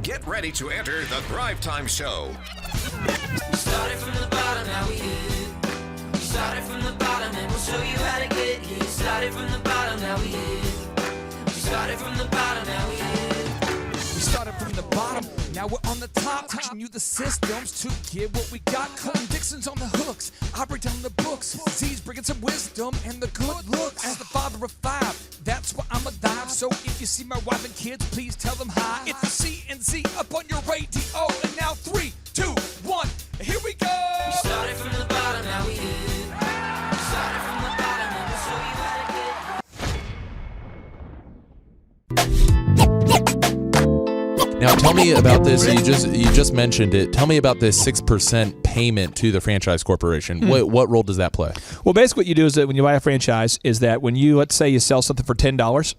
Get ready to enter the Thrive Time Show. We started from the bottom, now we here. We started from the bottom, and we'll show you how to get here. Started from the bottom, now we here. We started from the bottom, now we here. We started from the bottom, now we're on the top. Teaching you the systems to get what we got. Colton Dixon's on the hooks, I break down the books. Z's bringing some wisdom and the good looks. As the father of five, that's why I'm alive. So if you see my wife and kids, please tell them hi. It's the C&Z up on your radio. And now 3, 2, 1, here we go. We started from the bottom, now we here. We started from the bottom, and we'll show you how to get. Now tell me about this. You just mentioned it. Tell me about this 6% payment to the franchise corporation. What role does that play? Well, basically what you do is that when you buy a franchise is that when you, let's say you sell something for $10,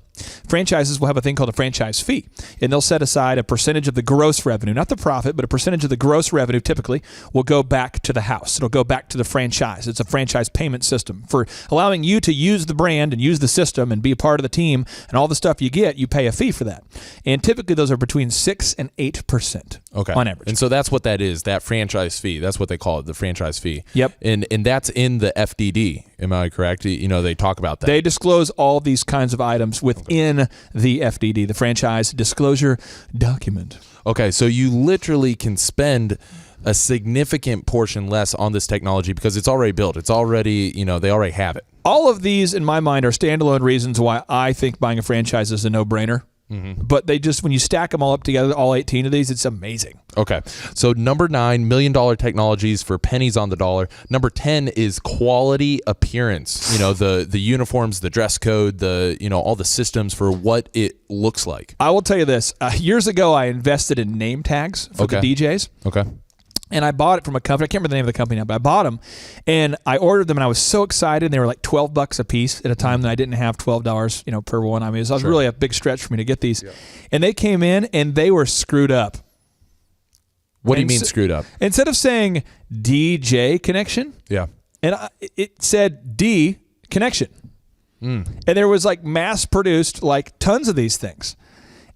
franchises will have a thing called a franchise fee, and they'll set aside a percentage of the gross revenue, not the profit, but a percentage of the gross revenue typically will go back to the house. It'll go back to the franchise. It's a franchise payment system for allowing you to use the brand and use the system and be a part of the team, and all the stuff you get, you pay a fee for that. And typically those are between 6 and 8% on average. And so that's what that is, that franchise fee. That's what they call it, the franchise fee. Yep. And that's in the FDD. Am I correct? You know, they talk about that. They disclose all these kinds of items within the FDD, the franchise disclosure document. Okay, so you literally can spend a significant portion less on this technology because it's already built. It's already, they already have it. All of these, in my mind, are standalone reasons why I think buying a franchise is a no-brainer. But they just, when you stack them all up together, all 18 of these, it's amazing. Okay. So number 9, $1 million technologies for pennies on the dollar. Number 10 is quality appearance. The uniforms, the dress code, all the systems for what it looks like. I will tell you this. Years ago, I invested in name tags for the DJs. Okay. And I bought it from a company. I can't remember the name of the company now, but I bought them. And I ordered them, and I was so excited. And they were like $12 a piece at a time that I didn't have $12, per one. I mean, it was really a big stretch for me to get these. Yeah. And they came in, and they were screwed up. What do you mean screwed up? Instead of saying DJ connection, and it said D connection. And there was like mass-produced like tons of these things.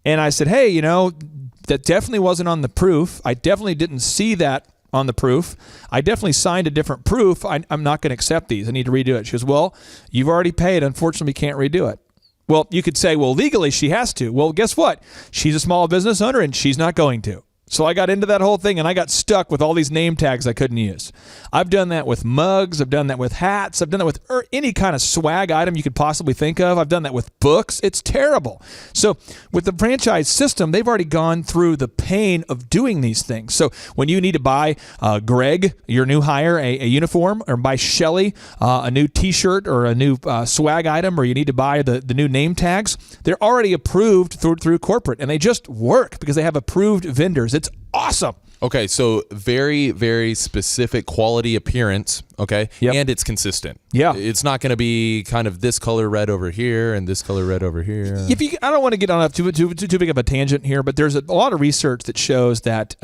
And I said, hey, that definitely wasn't on the proof. I definitely didn't see that on the proof. I definitely signed a different proof. I'm not going to accept these. I need to redo it. She goes, well, you've already paid. Unfortunately, can't redo it. Well, you could say, well, legally she has to. Well, guess what? She's a small business owner and she's not going to. So I got into that whole thing, and I got stuck with all these name tags I couldn't use. I've done that with mugs. I've done that with hats. I've done that with any kind of swag item you could possibly think of. I've done that with books. It's terrible. So with the franchise system, they've already gone through the pain of doing these things. So when you need to buy Greg, your new hire, a uniform, or buy Shelly a new T-shirt or a new swag item, or you need to buy the new name tags, they're already approved through corporate, and they just work because they have approved vendors. It's awesome. Okay, so very, very specific quality appearance, okay? Yep. And it's consistent. Yeah. It's not going to be kind of this color red over here and this color red over here. I don't want to get on too big of a tangent here, but there's a lot of research that shows that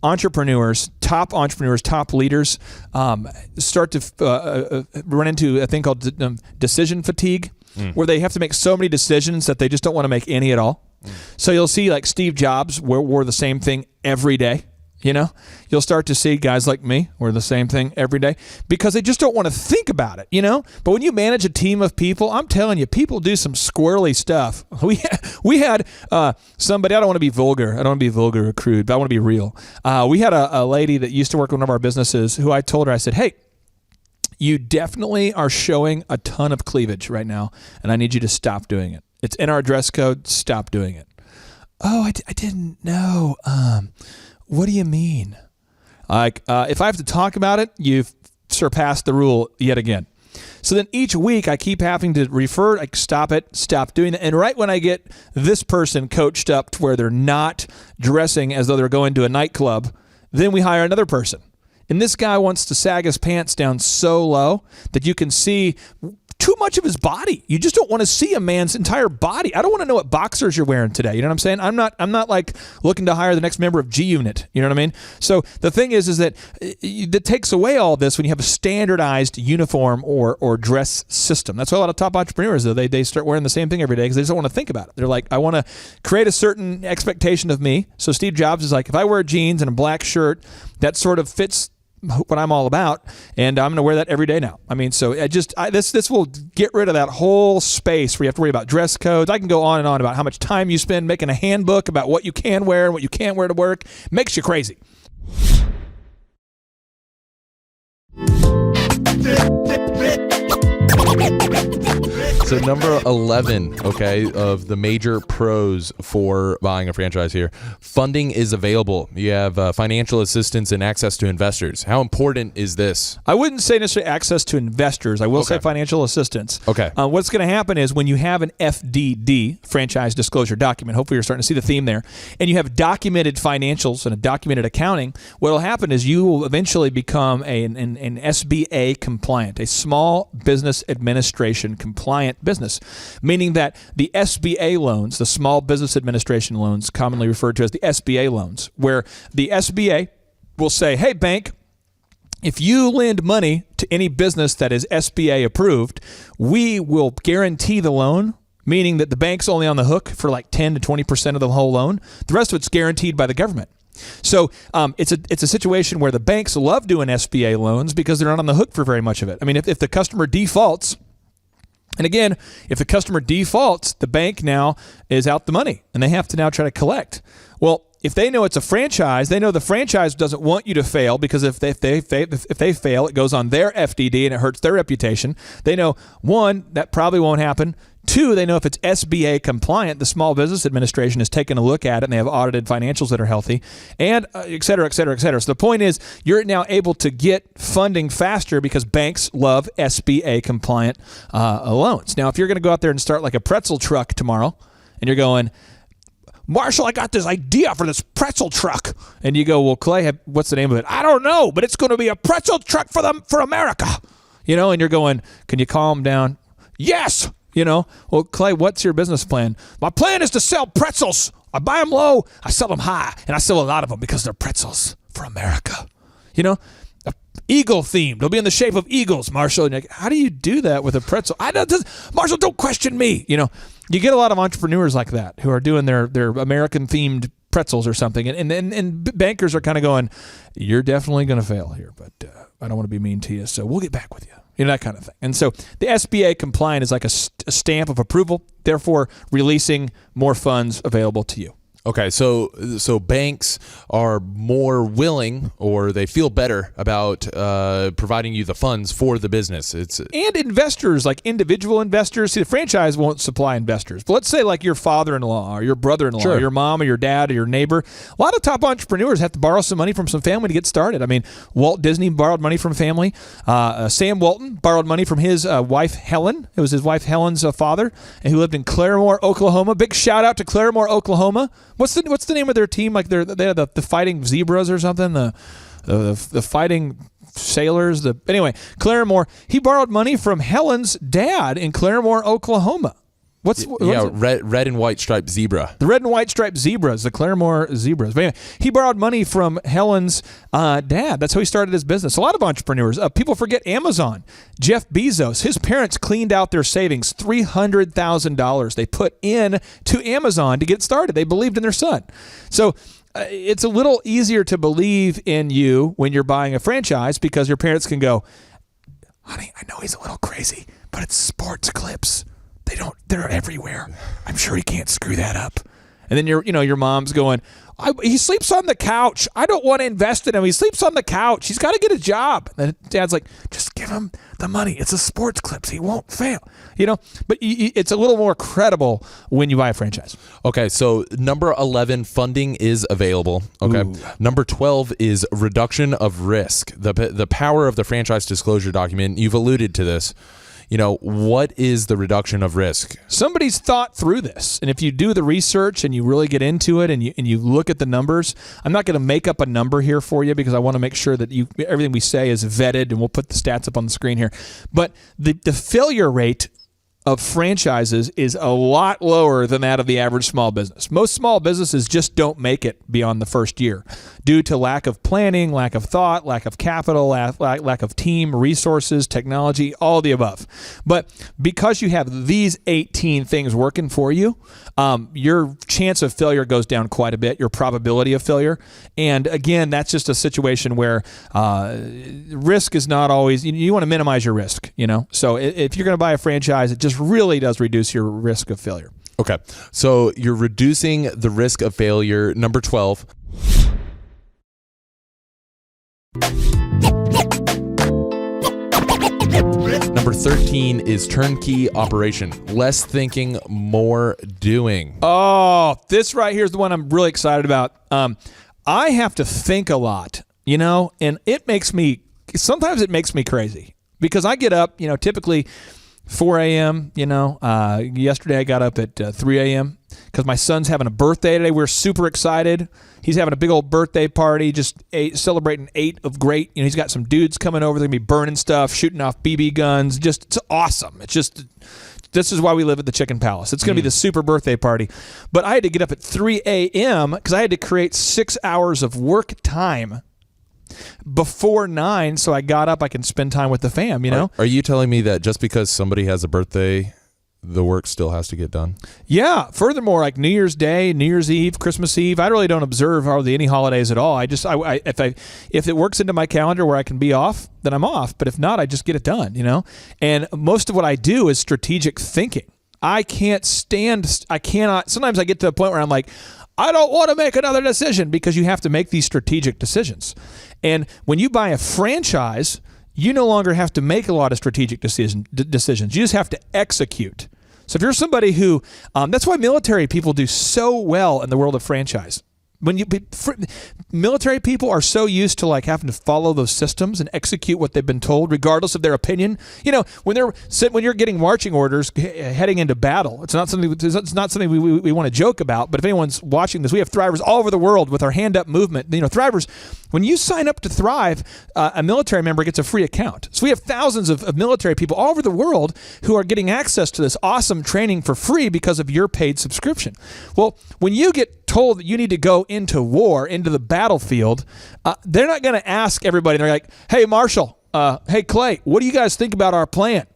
entrepreneurs, top leaders start to run into a thing called decision fatigue, where they have to make so many decisions that they just don't want to make any at all. So you'll see like Steve Jobs wore the same thing every day. You'll start to see guys like me wear the same thing every day because they just don't want to think about it, But when you manage a team of people, I'm telling you, people do some squirrely stuff. We had somebody, I don't want to be vulgar. I don't want to be vulgar or crude, but I want to be real. We had a lady that used to work in one of our businesses who I told her, I said, hey, you definitely are showing a ton of cleavage right now, and I need you to stop doing it. It's in our dress code. Stop doing it. Oh, I didn't know. What do you mean? Like, if I have to talk about it, you've surpassed the rule yet again. So then each week I keep having to refer, like, stop doing that. And right when I get this person coached up to where they're not dressing as though they're going to a nightclub, then we hire another person. And this guy wants to sag his pants down so low that you can see too much of his body. You just don't want to see a man's entire body. I don't want to know what boxers you're wearing today. You know what I'm saying? I'm not like looking to hire the next member of G Unit. You know what I mean? So the thing is that that takes away all this when you have a standardized uniform or dress system. That's why a lot of top entrepreneurs, though, they start wearing the same thing every day because they just don't want to think about it. They're like, I want to create a certain expectation of me. So Steve Jobs is like, if I wear jeans and a black shirt, that sort of fits what I'm all about, and I'm going to wear that every day now. I mean, so this will get rid of that whole space where you have to worry about dress codes. I can go on and on about how much time you spend making a handbook about what you can wear and what you can't wear to work. Makes you crazy. So number 11, okay, of the major pros for buying a franchise here, funding is available. You have financial assistance and access to investors. How important is this? I wouldn't say necessarily access to investors. I will say financial assistance. Okay. What's going to happen is when you have an FDD, franchise disclosure document, hopefully you're starting to see the theme there, and you have documented financials and a documented accounting, what will happen is you will eventually become an SBA compliant, a Small Business Administration compliant business, meaning that the SBA loans, the Small Business Administration loans, commonly referred to as the SBA loans, where the SBA will say, hey, bank, if you lend money to any business that is SBA approved, we will guarantee the loan, meaning that the bank's only on the hook for like 10 to 20% of the whole loan. The rest of it's guaranteed by the government. So it's a situation where the banks love doing SBA loans because they're not on the hook for very much of it. I mean, if the customer defaults, and again, if the customer defaults, the bank now is out the money, and they have to now try to collect. Well, if they know it's a franchise, they know the franchise doesn't want you to fail because if they fail, it goes on their FDD and it hurts their reputation. They know, one, that probably won't happen. Two, they know if it's SBA compliant, the Small Business Administration has taken a look at it and they have audited financials that are healthy, and et cetera, et cetera, et cetera. So the point is you're now able to get funding faster because banks love SBA compliant loans. Now, if you're going to go out there and start like a pretzel truck tomorrow and you're going, Marshall, I got this idea for this pretzel truck. And you go, well, Clay, what's the name of it? I don't know, but it's going to be a pretzel truck for America. You know, and you're going, can you calm down? Yes. You know, well, Clay, what's your business plan? My plan is to sell pretzels. I buy them low, I sell them high, and I sell a lot of them because they're pretzels for America. You know, eagle themed. They'll be in the shape of eagles, Marshall. And you're like, how do you do that with a pretzel? Marshall, don't question me. You know, you get a lot of entrepreneurs like that who are doing their American themed pretzels or something, and bankers are kind of going, you're definitely going to fail here, but I don't want to be mean to you, so we'll get back with you. You know, that kind of thing. And so the SBA compliant is like a stamp of approval, therefore releasing more funds available to you. Okay, so banks are more willing, or they feel better about providing you the funds for the business. And investors, like individual investors. See, the franchise won't supply investors. But let's say like your father-in-law or your brother-in-law, sure, or your mom or your dad or your neighbor. A lot of top entrepreneurs have to borrow some money from some family to get started. I mean, Walt Disney borrowed money from family. Sam Walton borrowed money from his wife, Helen. It was his wife, Helen's father, who lived in Claremore, Oklahoma. Big shout out to Claremore, Oklahoma. What's the name of their team? Like they had the Fighting Zebras or something. The Fighting Sailors. Anyway, Claremore. He borrowed money from Helen's dad in Claremore, Oklahoma. Red and white striped zebra. The red and white striped zebras, the Claremore Zebras. But anyway, he borrowed money from Helen's dad. That's how he started his business. A lot of entrepreneurs. People forget Amazon. Jeff Bezos, his parents cleaned out their savings, $300,000 they put in to Amazon to get started. They believed in their son. So it's a little easier to believe in you when you're buying a franchise because your parents can go, honey, I know he's a little crazy, but it's sports clips. They're everywhere. I'm sure he can't screw that up. And then your mom's going, he sleeps on the couch. I don't want to invest in him. He sleeps on the couch. He's got to get a job. And dad's like, just give him the money. It's a sports clips. He won't fail. You know, but it's a little more credible when you buy a franchise. Okay, so number 11, funding is available. Okay. Ooh. Number 12 is reduction of risk. The power of the franchise disclosure document. You've alluded to this. what is the reduction of risk? Somebody's thought through this, and if you do the research and you really get into it and you look at the numbers, I'm not going to make up a number here for you because I want to make sure that everything we say is vetted, and we'll put the stats up on the screen here. But the failure rate of franchises is a lot lower than that of the average small business. Most small businesses just don't make it beyond the first year due to lack of planning, lack of thought, lack of capital, lack of team, resources, technology, all the above. But because you have these 18 things working for you, your chance of failure goes down quite a bit, your probability of failure. And again, that's just a situation where risk is not always, you want to minimize your risk, So if you're going to buy a franchise, it just really does reduce your risk of failure. Okay. So you're reducing the risk of failure. Number 12. Number 13 is turnkey operation. Less thinking, more doing. Oh, this right here is the one I'm really excited about. I have to think a lot, and sometimes it makes me crazy because I get up, typically 4 a.m., yesterday I got up at 3 a.m. because my son's having a birthday today. We're super excited. He's having a big old birthday party, just celebrating 8 of great. He's got some dudes coming over. They're going to be burning stuff, shooting off BB guns. It's awesome. This is why we live at the Chicken Palace. It's going to be the super birthday party. But I had to get up at 3 a.m. because I had to create 6 hours of work time before 9, so I got up, I can spend time with the fam, Are you telling me that just because somebody has a birthday, the work still has to get done? Yeah. Furthermore, like New Year's Day, New Year's Eve, Christmas Eve, I really don't observe hardly any holidays at all. If it works into my calendar where I can be off, then I'm off. But if not, I just get it done, And most of what I do is strategic thinking. Sometimes I get to a point where I'm like, I don't want to make another decision because you have to make these strategic decisions. And when you buy a franchise, you no longer have to make a lot of strategic decisions. You just have to execute. So if you're somebody who, that's why military people do so well in the world of franchise. Military people are so used to having to follow those systems and execute what they've been told, regardless of their opinion. When you're getting marching orders heading into battle, it's not something we want to joke about. But if anyone's watching this, we have Thrivers all over the world with our hand up movement. Thrivers, when you sign up to Thrive, a military member gets a free account. So we have thousands of military people all over the world who are getting access to this awesome training for free because of your paid subscription. Well, when you get told that you need to go into war, into the battlefield, they're not going to ask everybody. They're like, hey, Marshall, hey, Clay, what do you guys think about our plan?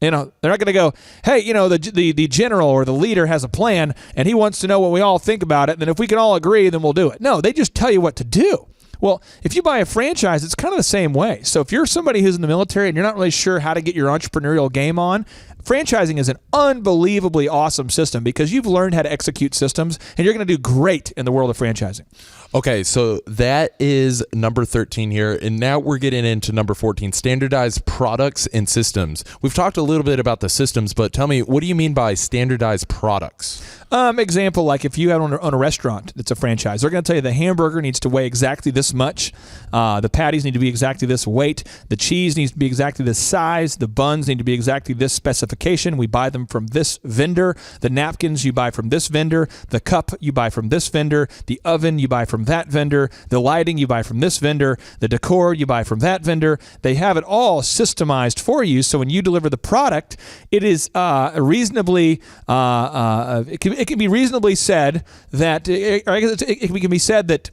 They're not going to go, hey, the general or the leader has a plan and he wants to know what we all think about it. And then if we can all agree, then we'll do it. No, they just tell you what to do. Well, if you buy a franchise, it's kind of the same way. So if you're somebody who's in the military and you're not really sure how to get your entrepreneurial game on, franchising is an unbelievably awesome system because you've learned how to execute systems and you're going to do great in the world of franchising. Okay, so that is number 13 here. And now we're getting into number 14, standardized products and systems. We've talked a little bit about the systems, but tell me, what do you mean by standardized products? Example, like if you own a restaurant that's a franchise, they're going to tell you the hamburger needs to weigh exactly this much. The patties need to be exactly this weight. The cheese needs to be exactly this size. The buns need to be exactly this specification. We buy them from this vendor. The napkins you buy from this vendor. The cup you buy from this vendor. The oven you buy from that vendor. The lighting you buy from this vendor. The decor you buy from that vendor. They have it all systemized for you. So when you deliver the product, it is reasonably, it can be reasonably said that, it can be said that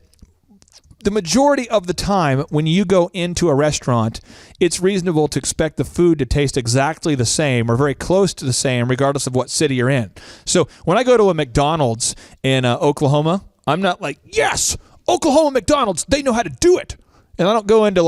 the majority of the time when you go into a restaurant, it's reasonable to expect the food to taste exactly the same or very close to the same, regardless of what city you're in. So when I go to a McDonald's in Oklahoma, I'm not like, yes, Oklahoma McDonald's, they know how to do it. And I don't go into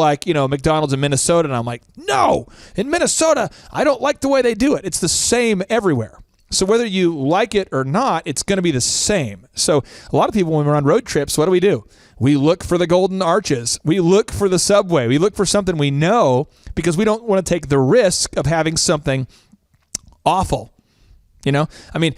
McDonald's in Minnesota and I'm like, no, in Minnesota, I don't like the way they do it. It's the same everywhere. So whether you like it or not, it's going to be the same. So a lot of people, when we're on road trips, what do? We look for the golden arches. We look for the subway. We look for something we know because we don't want to take the risk of having something awful. You know, I mean,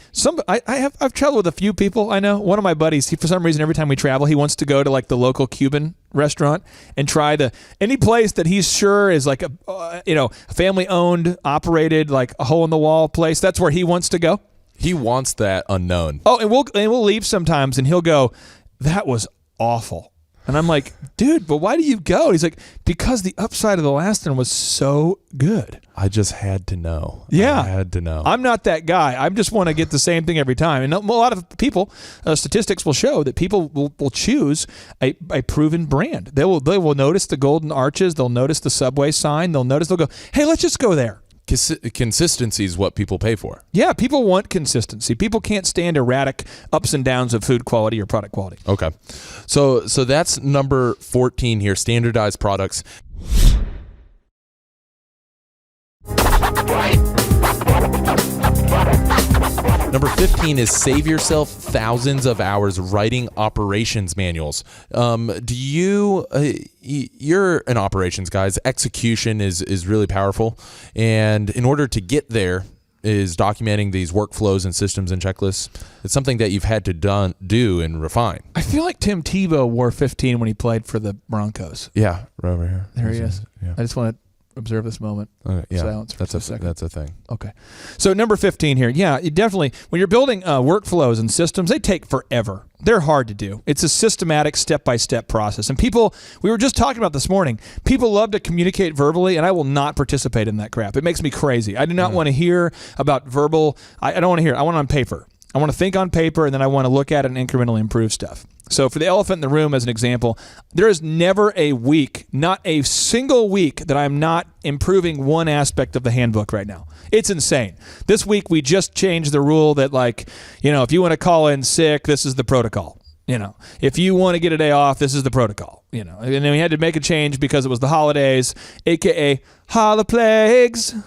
I've traveled with a few people. I know one of my buddies. For some reason, every time we travel, he wants to go to like the local Cuban restaurant and try any place that he's sure is like a family owned, operated, like a hole in the wall place. That's where he wants to go. He wants that unknown. Oh, and we'll leave sometimes, and he'll go, "That was awful." And I'm like, dude, but why do you go? He's like, because the upside of the last one was so good. I just had to know. Yeah. I had to know. I'm not that guy. I just want to get the same thing every time. And a lot of people, statistics will show that people will choose a proven brand. They will notice the golden arches. They'll notice the Subway sign. They'll go, hey, let's just go there. Consistency is what people pay for. Yeah, people want consistency. People can't stand erratic ups and downs of food quality or product quality. Okay. So that's number 14 here, standardized products. Number 15 is save yourself thousands of hours writing operations manuals. You're an operations guy. Execution is really powerful. And in order to get there is documenting these workflows and systems and checklists. It's something that you've had to do and refine. I feel like Tim Tebow wore 15 when he played for the Broncos. Yeah, right over here. There he is. Yeah. I just want to observe this moment. Yeah, Silence for a second. That's a thing. Okay. So number 15 here. Yeah, you definitely, when you're building workflows and systems, they take forever. They're hard to do. It's a systematic step-by-step process. And people, we were just talking about this morning, people love to communicate verbally, and I will not participate in that crap. It makes me crazy. I do not want to hear about verbal. I don't want to hear it. I want it on paper. I want to think on paper, and then I want to look at it and incrementally improve stuff. So for the elephant in the room, as an example, there is never a week, not a single week, that I'm not improving one aspect of the handbook right now. It's insane. This week, we just changed the rule that, like, if you want to call in sick, this is the protocol. If you want to get a day off, this is the protocol. And then we had to make a change because it was the holidays, a.k.a. holiplagues.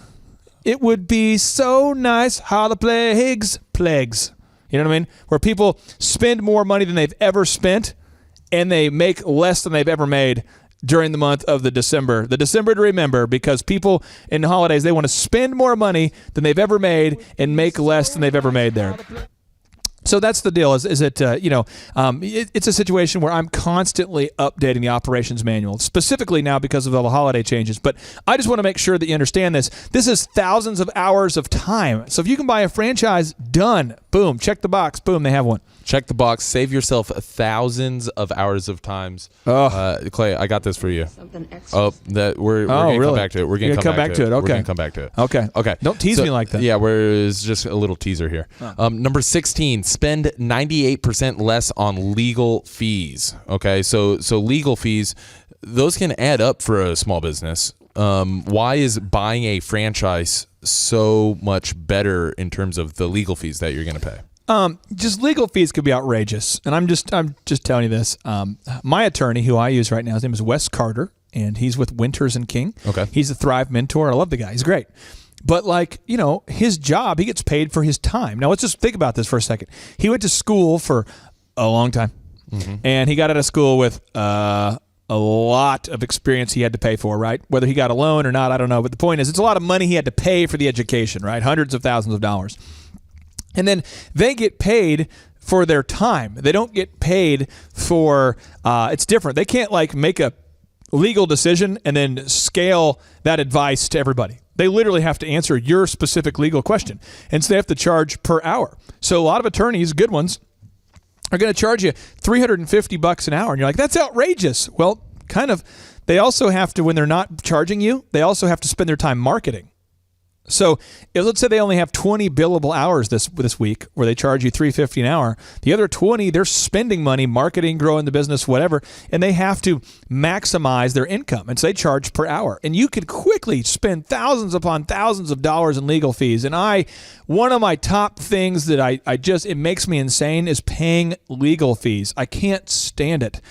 It would be so nice, holiplagues, plagues. You know what I mean? Where people spend more money than they've ever spent, and they make less than they've ever made during the month of the December to remember, because people in the holidays, they want to spend more money than they've ever made and make less than they've ever made there. So that's the deal. It's a situation where I'm constantly updating the operations manual, specifically now because of all the holiday changes. But I just want to make sure that you understand this. This is thousands of hours of time. So if you can buy a franchise, done. Boom. Check the box. Boom. They have one. Check the box. Save yourself thousands of hours of times. Clay, I got this for you. Something extra. We're going to come back to it. We're going to come back to it. Okay. We're going to come back to it. Okay. Don't tease me like that. Yeah, it's just a little teaser here. Number 16, spend 98% less on legal fees. Okay, so legal fees, those can add up for a small business. Why is buying a franchise so much better in terms of the legal fees that you're going to pay? Just legal fees could be outrageous, and I'm just telling you this. My attorney, who I use right now, his name is Wes Carter, and he's with Winters and King. Okay, he's a Thrive mentor. I love the guy. He's great. But his job, he gets paid for his time. Now let's just think about this for a second. He went to school for a long time, and he got out of school with a lot of experience he had to pay for, right? Whether he got a loan or not, I don't know. But the point is, it's a lot of money he had to pay for the education, right? Hundreds of thousands of dollars. And then they get paid for their time. They don't get paid for, it's different. They can't make a legal decision and then scale that advice to everybody. They literally have to answer your specific legal question. And so they have to charge per hour. So a lot of attorneys, good ones, are going to charge you $350 an hour. And you're like, that's outrageous. Well, kind of. They also have to, when they're not charging you, they also have to spend their time marketing. So let's say they only have 20 billable hours this week where they charge you $350 an hour. The other 20, they're spending money, marketing, growing the business, whatever, and they have to maximize their income. And so they charge per hour. And you could quickly spend thousands upon thousands of dollars in legal fees. And one of my top things that it makes me insane is paying legal fees. I can't stand it,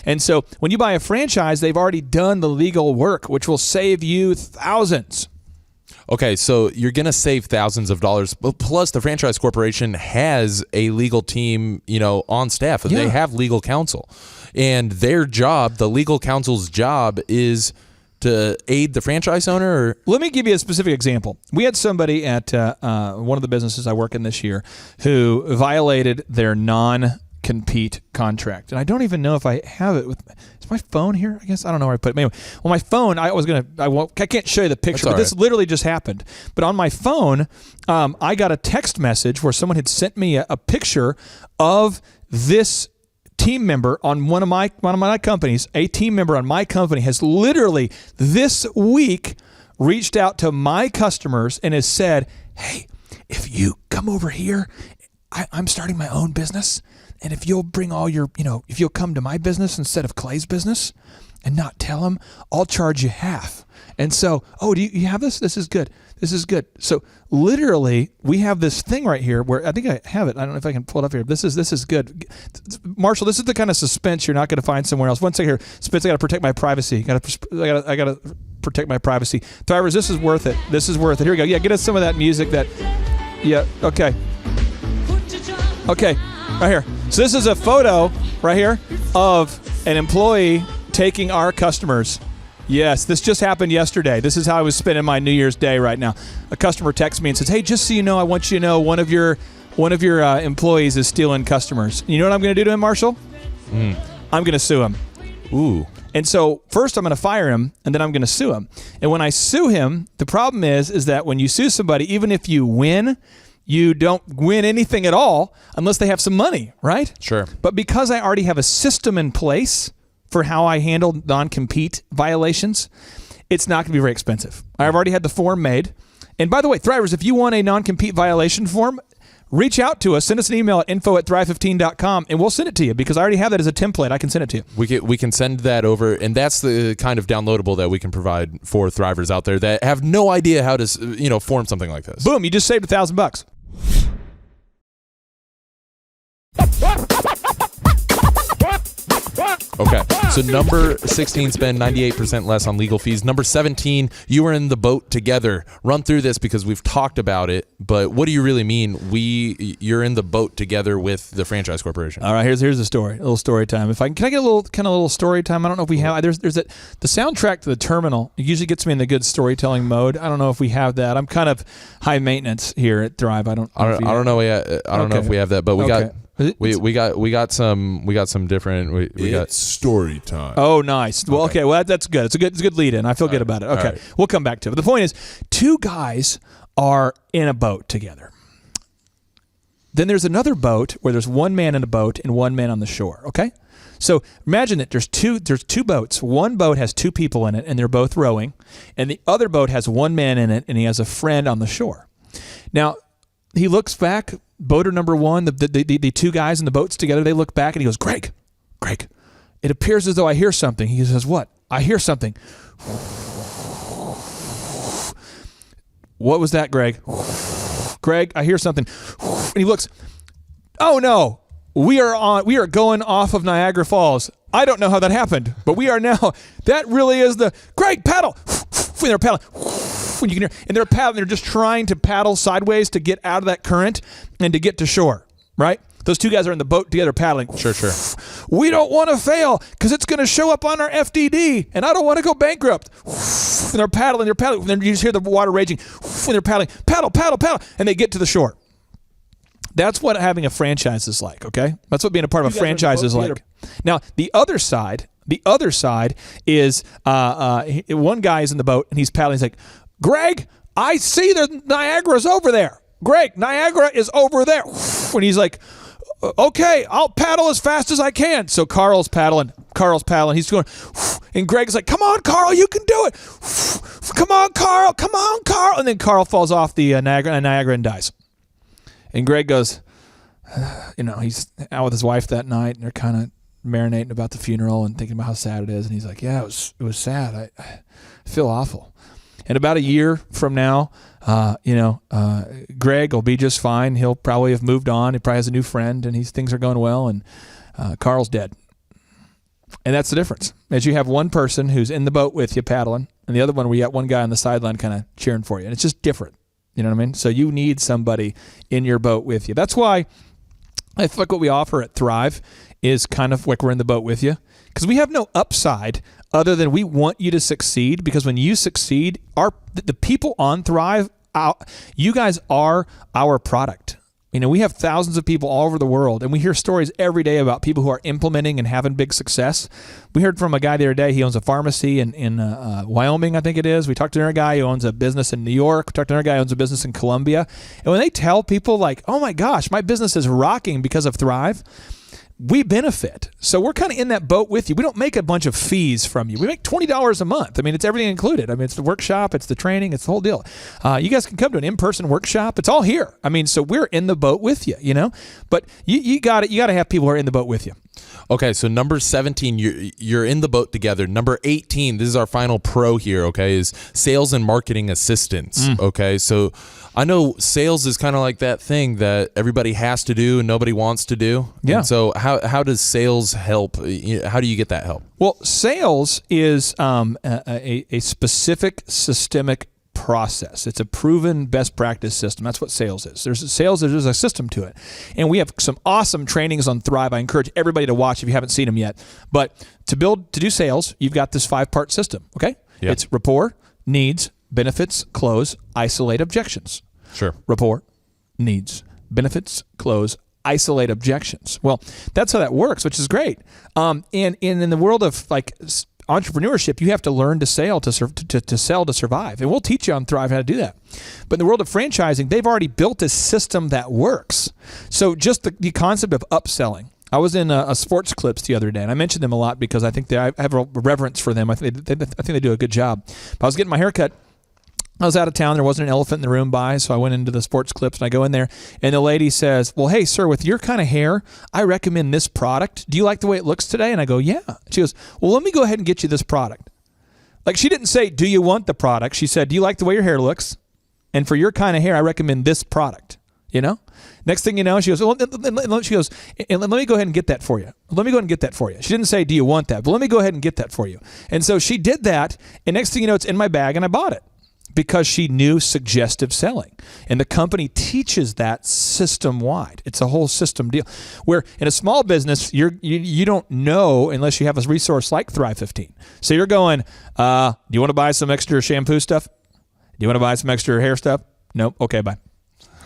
And so when you buy a franchise, they've already done the legal work, which will save you thousands. Okay, so you're going to save thousands of dollars. Plus, the franchise corporation has a legal team, on staff. They have legal counsel. And their job, the legal counsel's job, is to aid the franchise owner? Or? Let me give you a specific example. We had somebody at one of the businesses I work in this year who violated their non-compete contract. And I don't even know if I have it with is my phone here? I guess I don't know where I put it. Anyway, well, my phone, I can't show you the picture, but this literally just happened. But on my phone, I got a text message where someone had sent me a picture of this team member on one of my companies. A team member on my company has literally this week reached out to my customers and has said, hey, if you come over here, I'm starting my own business. And if you'll bring all your, if you'll come to my business instead of Clay's business and not tell him, I'll charge you half. And so, do you have this? This is good. This is good. So literally, we have this thing right here where I think I have it. I don't know if I can pull it up here. This is good. Marshall, this is the kind of suspense you're not going to find somewhere else. One second here. Spence, I got to protect my privacy. I got to protect my privacy. Thrivers, this is worth it. This is worth it. Here we go. Yeah, get us some of that music okay. Okay, right here. So this is a photo right here of an employee taking our customers. Yes, this just happened yesterday. This is how I was spending my New Year's Day right now. A customer texts me and says, hey, just so you know, I want you to know one of your employees is stealing customers. You know what I'm going to do to him, Marshall? I'm going to sue him. Ooh. And so first I'm going to fire him, and then I'm going to sue him. And when I sue him, the problem is that when you sue somebody, even if you win, you don't win anything at all unless they have some money, right? Sure. But because I already have a system in place for how I handle non-compete violations, it's not going to be very expensive. I've already had the form made. And by the way, Thrivers, if you want a non-compete violation form, reach out to us. Send us an email at info@thrive15.com, and we'll send it to you because I already have that as a template. I can send it to you. We can send that over, and that's the kind of downloadable that we can provide for Thrivers out there that have no idea how to form something like this. Boom, you just saved $1,000. Okay, so number 16, spend 98% less on legal fees. Number 17, you were in the boat together. Run through this because we've talked about it, but what do you really mean? You're in the boat together with the franchise corporation. All right, here's the story. A little story time. Can I get a little story time? I don't know if we have. There's the soundtrack to The Terminal. It usually gets me in the good storytelling mode. I don't know if we have that. I'm kind of high maintenance here at Thrive. I don't know if we have that, but we got. We got some different. We got story time. Oh, nice. Well, okay. Well, that's good. It's a good lead in. I feel good about it. Okay, right. We'll come back to it. But the point is, two guys are in a boat together. Then there's another boat where there's one man in a boat and one man on the shore. Okay, so imagine that there's two boats. One boat has two people in it, and they're both rowing, and the other boat has one man in it, and he has a friend on the shore. Now, he looks back. Boater number one, the two guys in the boats together, they look back and he goes, Greg, it appears as though I hear something. He says, what? I hear something. What was that, Greg? Greg, I hear something. And he looks, oh no, we are going off of Niagara Falls. I don't know how that happened, but we are now. That really is the, Greg, paddle. When they're paddling. When you can hear, and they're paddling, they're just trying to paddle sideways to get out of that current and to get to shore, right? Those two guys are in the boat together paddling. Sure. We don't want to fail because it's going to show up on our FDD, and I don't want to go bankrupt. And they're paddling, and then you just hear the water raging. When they're paddling, paddle, and they get to the shore. That's what having a franchise is like, okay? That's what being a part of a franchise is like. Now, the other side is one guy is in the boat, and he's paddling. He's like, Greg, I see the Niagara's over there. Greg, Niagara is over there. When he's like, okay, I'll paddle as fast as I can. So Carl's paddling. He's going, and Greg's like, come on, Carl, you can do it. Come on, Carl. And then Carl falls off the Niagara and dies. And Greg goes, he's out with his wife that night, and they're kind of marinating about the funeral and thinking about how sad it is. And he's like, yeah, it was sad. I feel awful. And about a year from now, Greg will be just fine. He'll probably have moved on. He probably has a new friend, and things are going well. And Carl's dead. And that's the difference. As you have one person who's in the boat with you paddling, and the other one where you got one guy on the sideline kind of cheering for you. And it's just different. You know what I mean? So you need somebody in your boat with you. That's why I feel like what we offer at Thrive is kind of like we're in the boat with you, because we have no upside other than we want you to succeed, because when you succeed, the people on Thrive, you guys are our product. We have thousands of people all over the world, and we hear stories every day about people who are implementing and having big success. We heard from a guy the other day. He owns a pharmacy in Wyoming, I think it is. We talked to another guy who owns a business in New York. We talked to another guy who owns a business in Colombia. And when they tell people like, oh my gosh, my business is rocking because of Thrive, we benefit. So we're kind of in that boat with you. We don't make a bunch of fees from you. We make $20 a month. It's everything included. It's the workshop, it's the training, it's the whole deal. You guys can come to an in-person workshop. It's all here. So we're in the boat with you, But you got to have people who are in the boat with you. Okay, so number 17, you're in the boat together. Number 18, this is our final pro here, okay, is sales and marketing assistance, okay? So I know sales is kind of like that thing that everybody has to do and nobody wants to do. Yeah. And so how does sales help? How do you get that help? Well, sales is a specific systemic process. It's a proven best practice system. That's what sales is. There's a system to it. And we have some awesome trainings on Thrive. I encourage everybody to watch if you haven't seen them yet. But to do sales, you've got this 5-part system, okay? Yeah. It's rapport, needs, benefits, close, isolate objections. Sure. Rapport, needs, benefits, close, isolate objections. Well, that's how that works, which is great. And in the world of like entrepreneurship, you have to learn to sell to survive. And we'll teach you on Thrive how to do that. But in the world of franchising, they've already built a system that works. So just the concept of upselling. I was in a Sports Clips the other day, and I mentioned them a lot because I think I have a reverence for them. I think they do a good job. But I was getting my hair cut. I was out of town. There wasn't an elephant in the room by, so I went into the Sports Clips, and I go in there, and the lady says, well, hey, sir, with your kind of hair, I recommend this product. Do you like the way it looks today? And I go, yeah. She goes, well, let me go ahead and get you this product. Like, she didn't say, do you want the product? She said, do you like the way your hair looks? And for your kind of hair, I recommend this product. Next thing you know, she goes, well, she goes, and let me go ahead and get that for you. Let me go ahead and get that for you. She didn't say, do you want that? But let me go ahead and get that for you. And so she did that, and next thing you know, it's in my bag, and I bought it. Because she knew suggestive selling. And the company teaches that system-wide. It's a whole system deal. Where in a small business, you don't know unless you have a resource like Thrive 15. So you're going, do you want to buy some extra shampoo stuff? Do you want to buy some extra hair stuff? Nope. Okay, bye.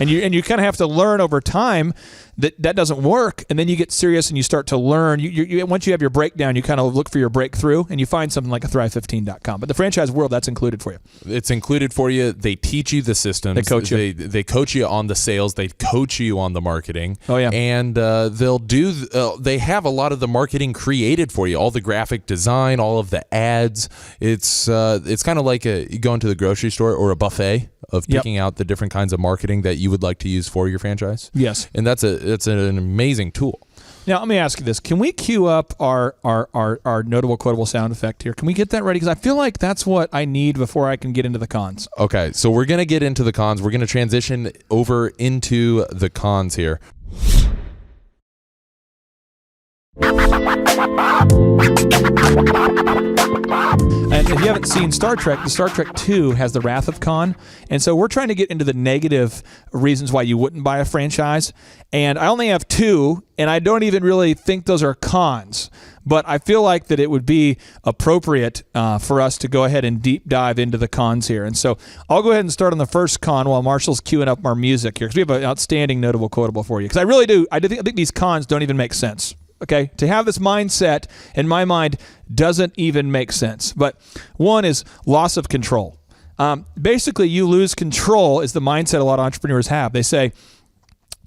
And you kind of have to learn over time that doesn't work, and then you get serious and you start to learn. You once you have your breakdown, you kind of look for your breakthrough, and you find something like a Thrive15.com. But the franchise world, that's included for you. It's included for you. They teach you the systems. They coach you. They coach you on the sales. They coach you on the marketing. Oh yeah. And they have a lot of the marketing created for you. All the graphic design, all of the ads. It's kind of like you go into the grocery store or a buffet of picking out the different kinds of marketing that you would like to use for your franchise. Yes. And it's an amazing tool. Now, let me ask you this. Can we cue up our notable quotable sound effect here? Can we get that ready? Because I feel like that's what I need before I can get into the cons. Okay, so we're going to get into the cons. We're going to transition over into the cons here. And if you haven't seen Star Trek, the Star Trek 2 has the Wrath of Khan. And so we're trying to get into the negative reasons why you wouldn't buy a franchise. And I only have 2, and I don't even really think those are cons. But I feel like that it would be appropriate for us to go ahead and deep dive into the cons here. And so I'll go ahead and start on the first con while Marshall's queuing up our music here, because we have an outstanding notable quotable for you. Because I really do. I think these cons don't even make sense. Okay, to have this mindset in my mind doesn't even make sense. But one is loss of control. Basically, you lose control is the mindset a lot of entrepreneurs have. They say,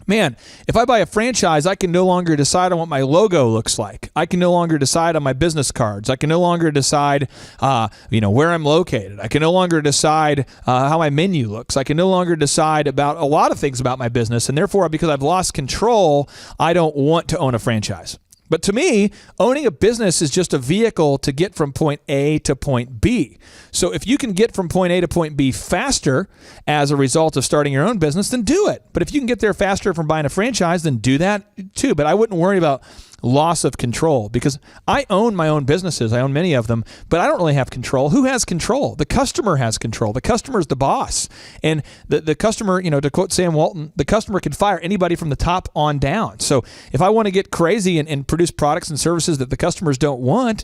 man, if I buy a franchise, I can no longer decide on what my logo looks like. I can no longer decide on my business cards. I can no longer decide, where I'm located. I can no longer decide how my menu looks. I can no longer decide about a lot of things about my business. And therefore, because I've lost control, I don't want to own a franchise. But to me, owning a business is just a vehicle to get from point A to point B. So if you can get from point A to point B faster as a result of starting your own business, then do it. But if you can get there faster from buying a franchise, then do that too. But I wouldn't worry about loss of control, because I own my own businesses. I own many of them, but I don't really have control. Who has control? The customer has control. The customer is the boss. And the customer, to quote Sam Walton, the customer can fire anybody from the top on down. So if I want to get crazy and produce products and services that the customers don't want,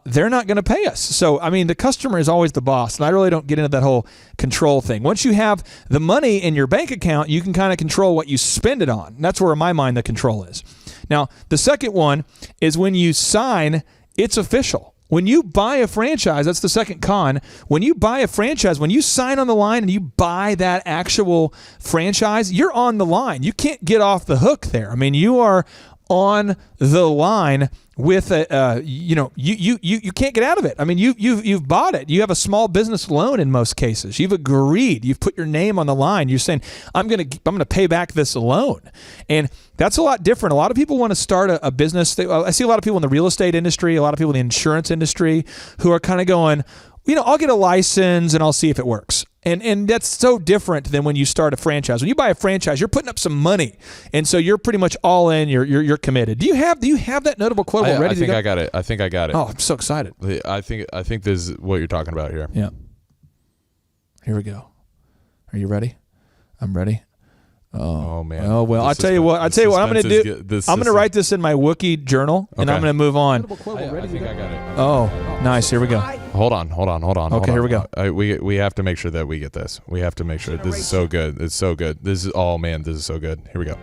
they're not going to pay us. So, the customer is always the boss. And I really don't get into that whole control thing. Once you have the money in your bank account, you can kind of control what you spend it on. And that's where, in my mind, the control is. Now, the second one is when you sign, it's official. When you buy a franchise, that's the second con. When you buy a franchise, when you sign on the line and you buy that actual franchise, you're on the line. You can't get off the hook there. You are on the line with you can't get out of it. You've bought it. You have a small business loan in most cases. You've agreed. You've put your name on the line. You're saying, I'm gonna pay back this loan, and that's a lot different. A lot of people want to start a business. I see a lot of people in the real estate industry, a lot of people in the insurance industry who are kind of going, I'll get a license and I'll see if it works. And that's so different than when you start a franchise. When you buy a franchise, you're putting up some money, and so you're pretty much all in. You're committed. Do you have that notable quote ready to go? I think I got it. Oh, I'm so excited. I think this is what you're talking about here. Yeah. Here we go. Are you ready? I'm ready. Oh man. Oh well, I'll tell you what. I'm going to do. I'm going to write this in my Wookiee journal, and I'm going to move on. I think I got it. Oh, nice. Here we go. Hold on. Okay, here we go. We have to make sure that we get this. We have to make sure. This is so good. It's so good. This is this is so good. Here we go.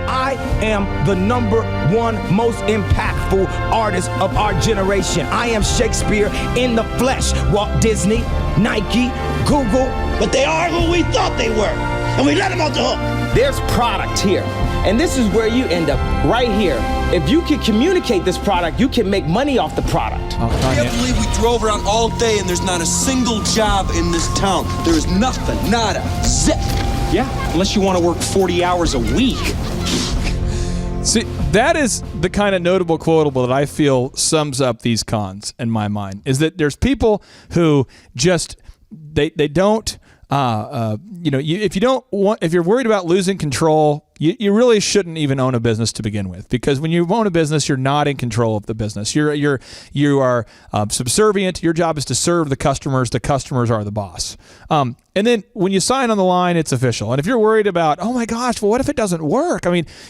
I am the number one most impactful artist of our generation. I am Shakespeare in the flesh. Walt Disney, Nike, Google. But they are who we thought they were. And we let them off the hook. There's product here. And this is where you end up, right here. If you can communicate this product, you can make money off the product. I can't believe we drove around all day and there's not a single job in this town. There's nothing, nada, zip. Yeah, unless you want to work 40 hours a week. See, that is the kind of notable quotable that I feel sums up these cons in my mind, is that there's people who just, they don't, if you're worried about losing control, you really shouldn't even own a business to begin with, because when you own a business, you're not in control of the business. You are subservient. Your job is to serve the customers. The customers are the boss. And then when you sign on the line, it's official. And if you're worried about, oh my gosh, well, what if it doesn't work?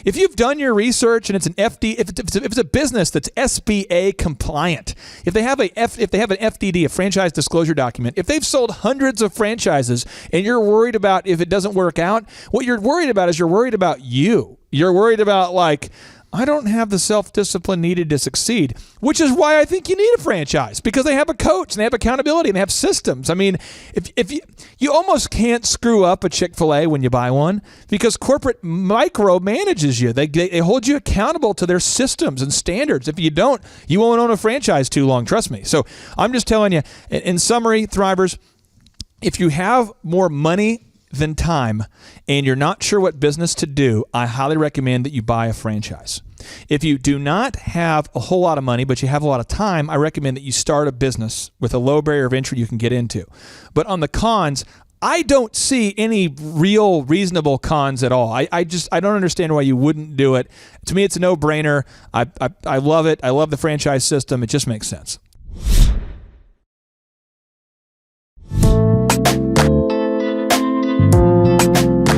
If you've done your research and it's an if it's a business that's SBA compliant, if they have an FDD, a franchise disclosure document, if they've sold hundreds of franchises and you're worried about if it doesn't work out, what you're worried about is you're worried about you. You're worried about, like, I don't have the self-discipline needed to succeed, which is why I think you need a franchise, because they have a coach and they have accountability and they have systems. If you almost can't screw up a Chick-fil-A when you buy one, because corporate micromanages you. They hold you accountable to their systems and standards. If you don't, you won't own a franchise too long, trust me. So I'm just telling you, in summary, Thrivers, if you have more money than time and you're not sure what business to do, I highly recommend that you buy a franchise. If you do not have a whole lot of money, but you have a lot of time, I recommend that you start a business with a low barrier of entry you can get into. But on the cons, I don't see any real reasonable cons at all. I don't understand why you wouldn't do it. To me, it's a no-brainer. I love it. I love the franchise system. It just makes sense.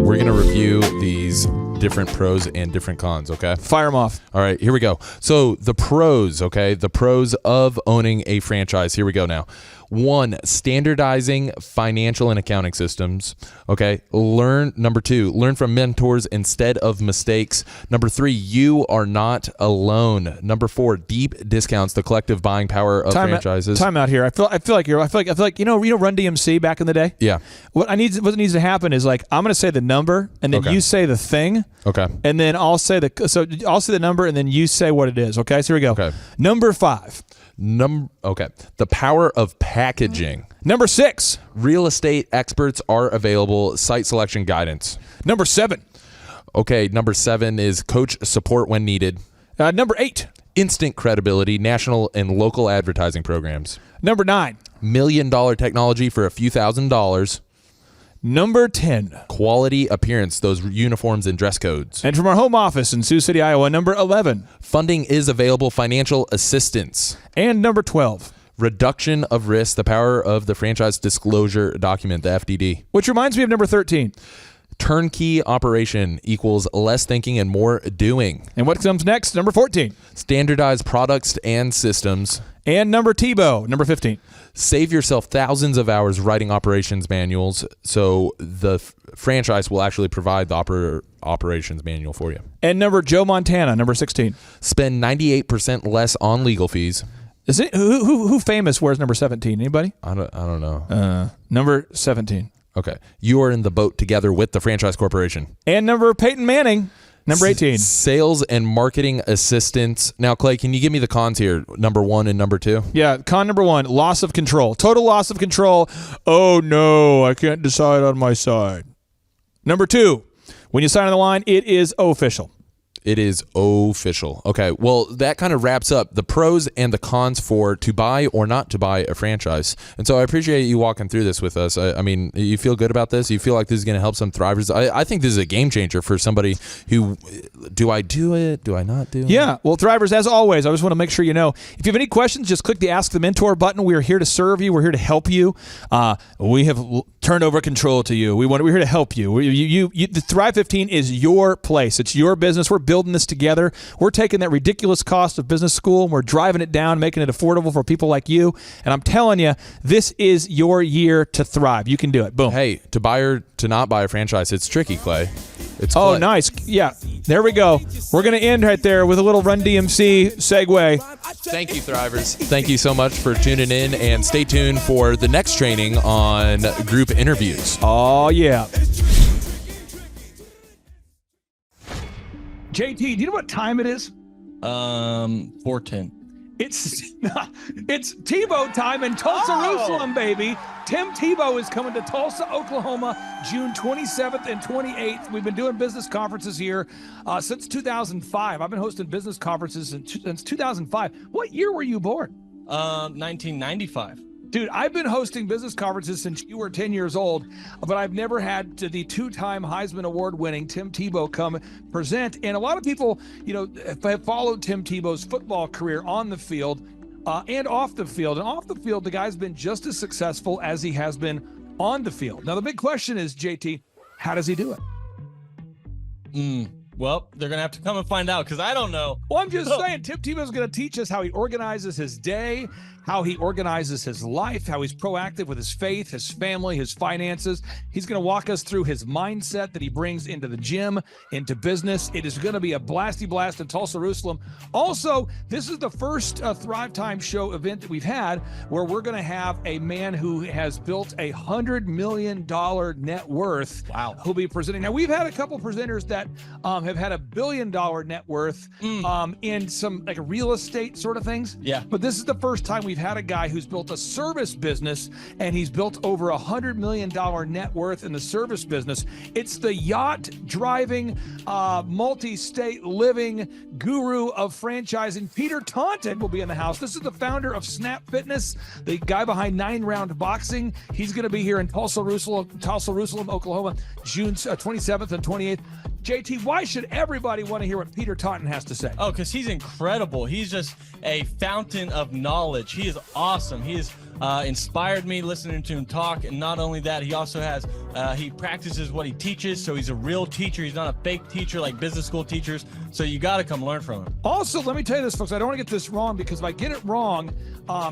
We're going to review these different pros and different cons, okay? Fire them off. All right, here we go. So the pros, okay? The pros of owning a franchise. Here we go now. 1, standardizing financial and accounting systems. Okay. Number 2, learn from mentors instead of mistakes. Number 3, you are not alone. Number 4, deep discounts, the collective buying power of franchises. Time out here. I feel like Run DMC back in the day. Yeah. What needs to happen is, like, I'm going to say the number and then you say the thing. Okay. And then I'll say the number and then you say what it is. Okay. So here we go. Okay. Number 5. The power of packaging. Number 6. Real estate experts are available. Site selection guidance. Number 7. Okay, number 7 is coach support when needed. Number 8. Instant credibility, national and local advertising programs. Number 9. $1 million technology for a few $1,000s. Number 10. Quality appearance, those uniforms and dress codes. And from our home office in Sioux City, Iowa, number 11. Funding is available, financial assistance. And number 12. Reduction of risk, the power of the franchise disclosure document, the FDD. Which reminds me of number 13. Turnkey operation equals less thinking and more doing. And what comes next? Number 14. Standardized products and systems. And number Tebow, number 15. Save yourself thousands of hours writing operations manuals, so the franchise will actually provide the operations manual for you. And number Joe Montana, number 16. Spend 98% less on legal fees. Is it who famous wears number 17? Anybody? I don't know. Number 17. Okay. You are in the boat together with the franchise corporation. And number Peyton Manning, number 18. Sales and marketing assistance. Now, Clay, can you give me the cons here? Number 1 and number 2? Yeah, con number 1, loss of control. Total loss of control. Oh, no, I can't decide on my side. Number 2, when you sign on the line, it is official. It is official. Okay, well, that kind of wraps up the pros and the cons for to buy or not to buy a franchise. And so I appreciate you walking through this with us. I mean, you feel good about this? You feel like this is going to help some thrivers? I think this is a game changer for somebody who, do I do it? Do I not do it? Yeah, well, thrivers, as always, I just want to make sure you know, if you have any questions, just click the Ask the Mentor button. We are here to serve you. We're here to help you. We have turned over control to you. We're here to help you. The Thrive 15 is your place. It's your business. We're building this together. We're taking that ridiculous cost of business school and we're driving it down, making it affordable for people like you. And I'm telling you, this is your year to thrive. You can do it. Boom. Hey, to buy or to not buy a franchise, it's tricky, Clay. It's Oh, Clay. nice. Yeah, there we go. We're going to end right there with a little Run DMC segue. Thank you, Thrivers. Thank you so much for tuning in, and stay tuned for the next training on group interviews. Oh, yeah. JT, do you know what time it is? 4:10. It's Tebow time in Tulsa, Jerusalem, baby. Tim Tebow is coming to Tulsa, Oklahoma, June 27th and 28th. We've been doing business conferences here since 2005. I've been hosting business conferences since 2005. What year were you born? 1995. Dude, I've been hosting business conferences since you were 10 years old, but I've never had the two-time Heisman Award-winning Tim Tebow come present. And a lot of people, have followed Tim Tebow's football career on the field and off the field. And off the field, the guy's been just as successful as he has been on the field. Now, the big question is, JT, how does he do it? Well, they're going to have to come and find out because I don't know. Well, I'm just saying, Tim Tebow's going to teach us how he organizes his day, how he organizes his life, how he's proactive with his faith, his family, his finances. He's going to walk us through his mindset that he brings into the gym, into business. It is going to be a blasty blast in Tulsa, Jerusalem. Also, this is the first Thrive Time Show event that we've had where we're going to have a man who has built a $100 million net worth. Wow. Who'll be presenting. Now, we've had a couple presenters that have had $1 billion net worth in some like real estate sort of things. Yeah. But this is the first time we've had a guy who's built a service business and he's built over $100 million net worth in the service business. It's the yacht driving, multi-state living guru of franchising. Peter Taunton will be in the house. This is the founder of Snap Fitness, the guy behind 9 Round Boxing. He's going to be here in Tulsa, Jerusalem, Oklahoma, June 27th and 28th. JT, why should everybody want to hear what Peter Taunton has to say? Oh, because he's incredible. He's just a fountain of knowledge. He is awesome. He has inspired me listening to him talk. And not only that, he also has, he practices what he teaches. So he's a real teacher. He's not a fake teacher like business school teachers. So you got to come learn from him. Also, let me tell you this, folks. I don't want to get this wrong because if I get it wrong,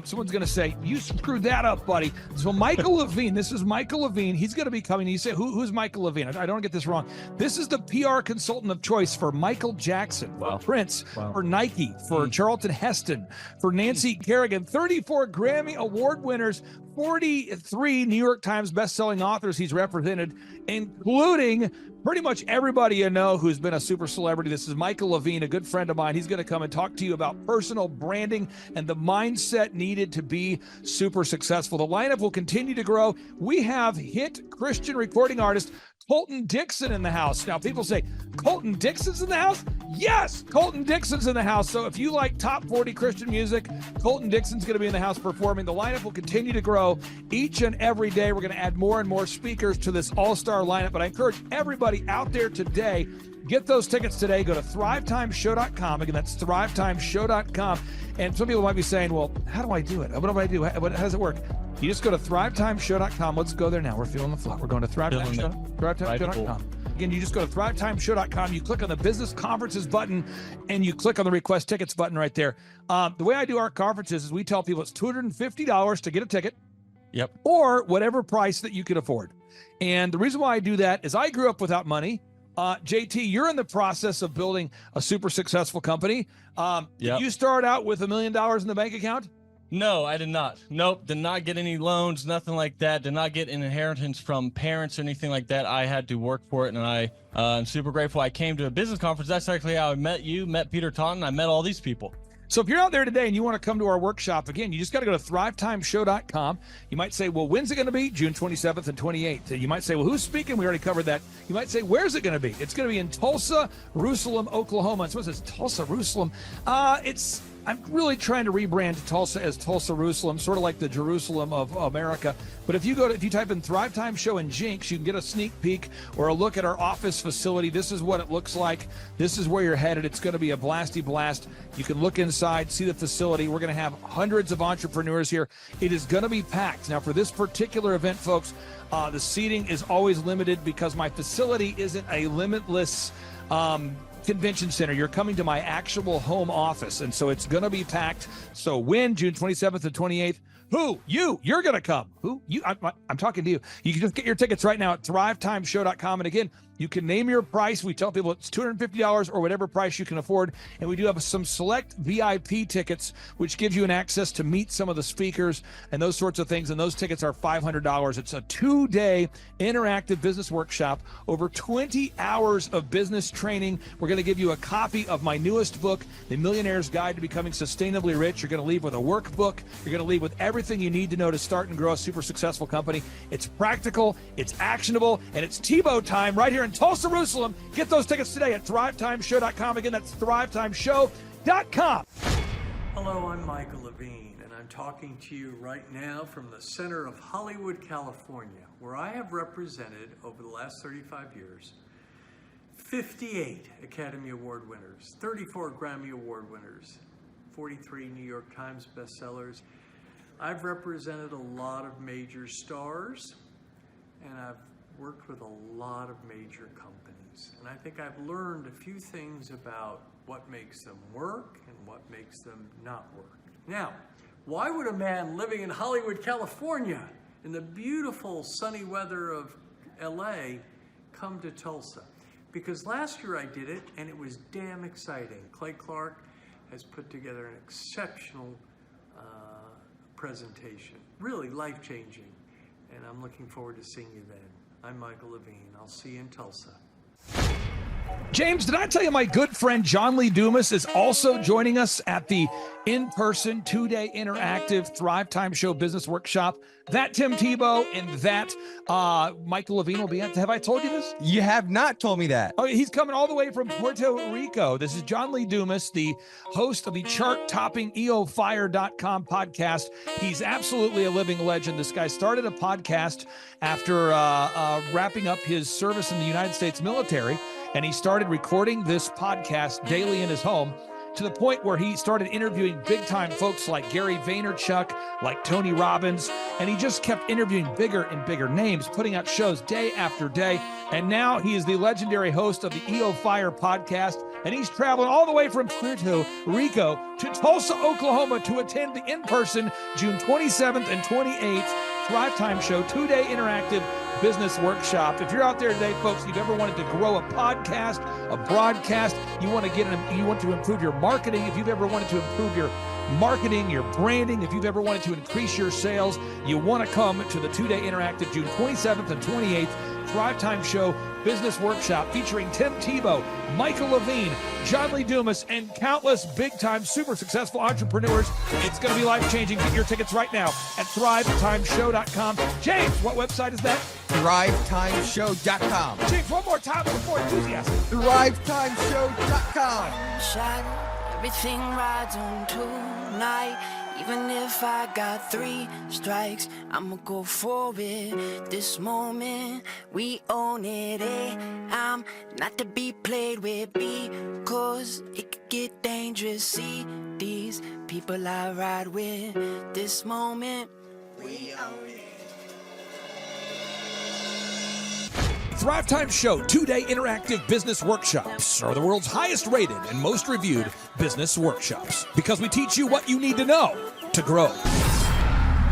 someone's going to say, you screwed that up, buddy. So Michael Levine, this is Michael Levine. He's going to be coming. You say, who's Michael Levine? I don't get this wrong. This is the PR consultant of choice for Michael Jackson, for Prince, for Nike, for Charlton Heston, for Nancy Kerrigan, 34 Grammy Award winners, 43 New York Times bestselling authors he's represented, including pretty much everybody you know who's been a super celebrity. This is Michael Levine, a good friend of mine. He's going to come and talk to you about personal branding and the mindset needed to be super successful. The lineup will continue to grow. We have hit Christian recording artist Colton Dixon in the house. Now, people say, Colton Dixon's in the house? Yes, Colton Dixon's in the house. So if you like top 40 Christian music, Colton Dixon's going to be in the house performing. The lineup will continue to grow each and every day. We're going to add more and more speakers to this all-star lineup. But I encourage everybody out there today, get those tickets today. Go to thrivetimeshow.com. Again, that's thrivetimeshow.com. And some people might be saying, well, how do I do it? What do I do? How does it work? You just go to thrivetimeshow.com. Let's go there now. We're feeling the flow. We're going to thrivetimeshow.com. Again, you just go to thrivetimeshow.com. You click on the business conferences button, and you click on the request tickets button right there. The way I do our conferences is we tell people it's $250 to get a ticket. Yep. Or whatever price that you can afford. And the reason why I do that is I grew up without money. JT, you're in the process of building a super successful company. Did you start out with $1 million in the bank account? No, I did not. Nope, did not get any loans, nothing like that. Did not get an inheritance from parents or anything like that. I had to work for it, and I'm super grateful. I came to a business conference. That's actually how I met you, met Peter Taunton. I met all these people. So if you're out there today and you want to come to our workshop, again, you just got to go to thrivetimeshow.com. You might say, well, when's it going to be? June 27th and 28th. You might say, well, who's speaking? We already covered that. You might say, where's it going to be? It's going to be in Tulsa, Jerusalem, Oklahoma. And so it says Tulsa, Jerusalem. I'm really trying to rebrand Tulsa as Tulsa, Jerusalem, sort of like the Jerusalem of America. But if you type in Thrive Time Show and Jinx, you can get a sneak peek or a look at our office facility. This is what it looks like. This is where you're headed. It's going to be a blasty blast. You can look inside, see the facility. We're going to have hundreds of entrepreneurs here. It is going to be packed. Now, for this particular event, folks, the seating is always limited because my facility isn't a limitless convention center. You're coming to my actual home office, and so it's going to be packed. So when? June 27th and 28th. Who? You're going to come. Who? You? I'm talking to you. You can just get your tickets right now at thrivetimeshow.com. And again, you can name your price. We tell people it's $250 or whatever price you can afford. And we do have some select VIP tickets, which gives you an access to meet some of the speakers and those sorts of things. And those tickets are $500. It's a 2-day interactive business workshop, over 20 hours of business training. We're going to give you a copy of my newest book, The Millionaire's Guide to Becoming Sustainably Rich. You're going to leave with a workbook. You're going to leave with everything you need to know to start and grow a super successful company. It's practical, it's actionable, and it's Tebow time right here in Tulsa, Jerusalem. Get those tickets today at thrivetimeshow.com. Again, that's thrivetimeshow.com. Hello, I'm Michael Levine, and I'm talking to you right now from the center of Hollywood, California, where I have represented over the last 35 years 58 Academy Award winners, 34 Grammy Award winners, 43 New York Times bestsellers. I've represented a lot of major stars, and I've worked with a lot of major companies. And I think I've learned a few things about what makes them work and what makes them not work. Now, why would a man living in Hollywood, California, in the beautiful sunny weather of LA, come to Tulsa? Because last year I did it, and it was damn exciting. Clay Clark has put together an exceptional presentation, really life-changing, and I'm looking forward to seeing you then. I'm Michael Levine. I'll see you in Tulsa. James, did I tell you my good friend John Lee Dumas is also joining us at the in-person 2-day interactive Thrive Time Show Business Workshop? That Tim Tebow and that Michael Levine will be at. Have I told you this? You have not told me that. Oh, he's coming all the way from Puerto Rico. This is John Lee Dumas, the host of the chart-topping EOFire.com podcast. He's absolutely a living legend. This guy started a podcast after wrapping up his service in the United States military, and he started recording this podcast daily in his home, to the point where he started interviewing big-time folks like Gary Vaynerchuk, like Tony Robbins, and he just kept interviewing bigger and bigger names, putting out shows day after day. And now he is the legendary host of the EO Fire podcast, and he's traveling all the way from Puerto Rico to Tulsa, Oklahoma to attend the in-person June 27th and 28th Thrive Time Show 2-day interactive business workshop. If you're out there today, folks, you've ever wanted to grow a podcast, a broadcast, you want to improve your marketing, if you've ever wanted to improve your marketing, your branding, if you've ever wanted to increase your sales, you want to come to the 2-day interactive June 27th and 28th Thrive Time Show Business Workshop featuring Tim Tebow, Michael Levine, John Lee Dumas, and countless big-time, super successful entrepreneurs. It's going to be life-changing. Get your tickets right now at thrivetimeshow.com. James, what website is that? thrivetimeshow.com. James, one more time with more enthusiasm. thrivetimeshow.com. Shine, everything rides on tonight. Even if I got 3 strikes, I'ma go for it. This moment, we own it. I'm not to be played with because it could get dangerous. See these people I ride with. This moment, we own it. Thrive Time Show 2-day interactive business workshops are the world's highest rated and most reviewed business workshops because we teach you what you need to know to grow.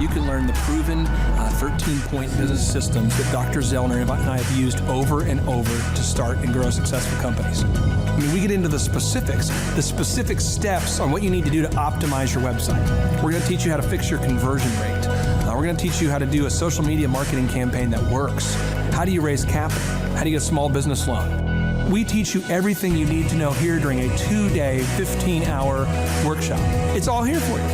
You can learn the proven 13-point business systems that Dr. Zellner and I have used over and over to start and grow successful companies. I mean, we get into the specific steps on what you need to do to optimize your website. We're going to teach you how to fix your conversion rate. We're going to teach you how to do a social media marketing campaign that works. How do you raise capital? How do you get a small business loan? We teach you everything you need to know here during a 2-day, 15-hour workshop. It's all here for you.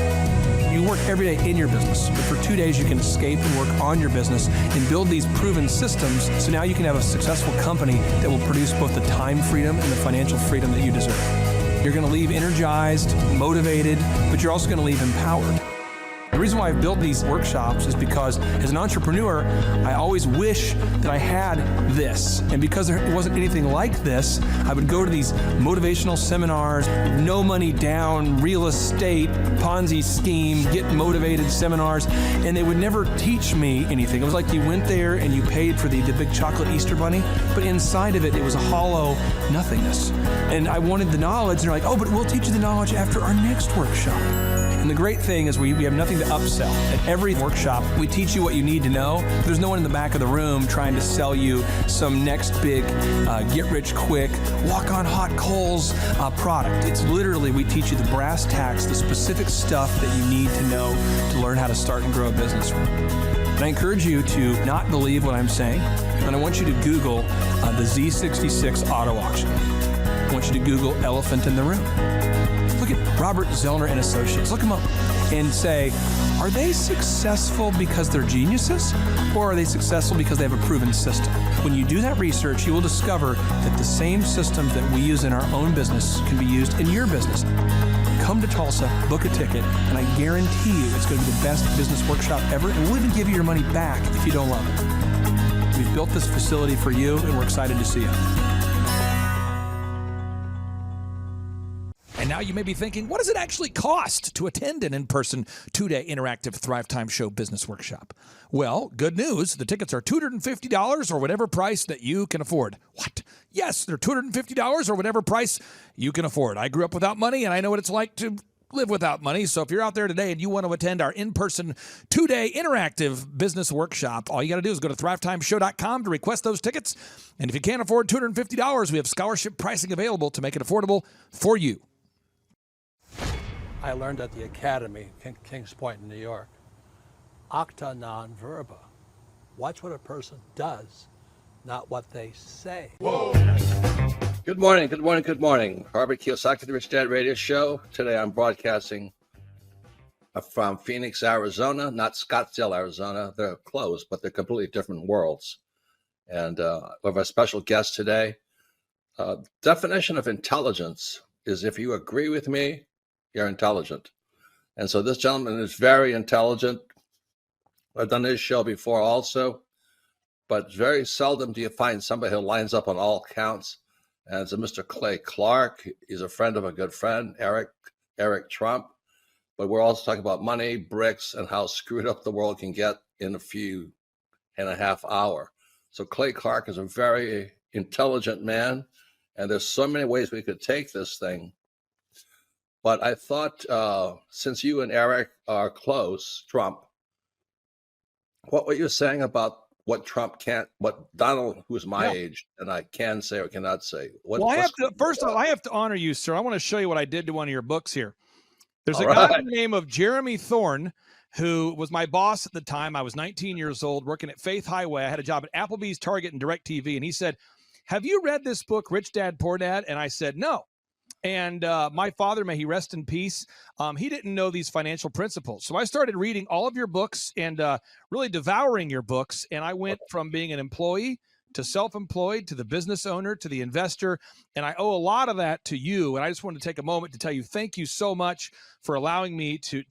You work every day in your business, but for 2 days you can escape and work on your business and build these proven systems so now you can have a successful company that will produce both the time freedom and the financial freedom that you deserve. You're going to leave energized, motivated, but you're also going to leave empowered. The reason why I've built these workshops is because as an entrepreneur, I always wish that I had this. And because there wasn't anything like this, I would go to these motivational seminars, no money down, real estate, Ponzi scheme, get motivated seminars, and they would never teach me anything. It was like you went there and you paid for the big chocolate Easter bunny, but inside of it, it was a hollow nothingness. And I wanted the knowledge, and they're like, oh, but we'll teach you the knowledge after our next workshop. And the great thing is we have nothing to upsell. At every workshop, we teach you what you need to know. There's no one in the back of the room trying to sell you some next big get-rich-quick, walk-on-hot-coals product. It's literally, we teach you the brass tacks, the specific stuff that you need to know to learn how to start and grow a business. And I encourage you to not believe what I'm saying, and I want you to Google the Z66 auto auction. I want you to Google elephant in the room. Look at Robert Zellner and Associates. Look them up and say, are they successful because they're geniuses, or are they successful because they have a proven system? When you do that research, you will discover that the same systems that we use in our own business can be used in your business. Come to Tulsa, book a ticket, and I guarantee you it's going to be the best business workshop ever, and we'll even give you your money back if you don't love it. We've built this facility for you, and we're excited to see you. And now you may be thinking, what does it actually cost to attend an in-person 2-day interactive Thrive Time Show business workshop? Well, good news. The tickets are $250 or whatever price that you can afford. What? Yes, they're $250 or whatever price you can afford. I grew up without money, and I know what it's like to live without money. So if you're out there today and you want to attend our in-person 2-day interactive business workshop, all you got to do is go to thrivetimeshow.com to request those tickets. And if you can't afford $250, we have scholarship pricing available to make it affordable for you. I learned at the Academy, Kings Point in New York, acta non verba. Watch what a person does, not what they say. Whoa. Good morning, good morning, good morning. Robert Kiyosaki, the Rich Dad Radio Show. Today I'm broadcasting from Phoenix, Arizona, not Scottsdale, Arizona. They're close, but they're completely different worlds. And we have a special guest today. Definition of intelligence is if you agree with me, you're intelligent. And so this gentleman is very intelligent. I've done this show before also, but very seldom do you find somebody who lines up on all counts. And it's a Mr. Clay Clark. He's a friend of a good friend, Eric Trump. But we're also talking about money, bricks, and how screwed up the world can get in a few and a half hours. So Clay Clark is a very intelligent man, and there's so many ways we could take this thing. But I thought, since you and Eric are close, Trump, what were you saying about what Trump can't, what Donald, who's my age, and I can say or cannot say? First of all, I have to honor you, sir. I want to show you what I did to one of your books here. There's a guy by the name of Jeremy Thorne, who was my boss at the time. I was 19 years old, working at Faith Highway. I had a job at Applebee's, Target, and DirecTV. And he said, "Have you read this book, Rich Dad, Poor Dad?" And I said, "No." And my father, may he rest in peace, he didn't know these financial principles. So I started reading all of your books and really devouring your books. And I went from being an employee to self-employed, to the business owner, to the investor. And I owe a lot of that to you. And I just wanted to take a moment to tell you, thank you so much for allowing me to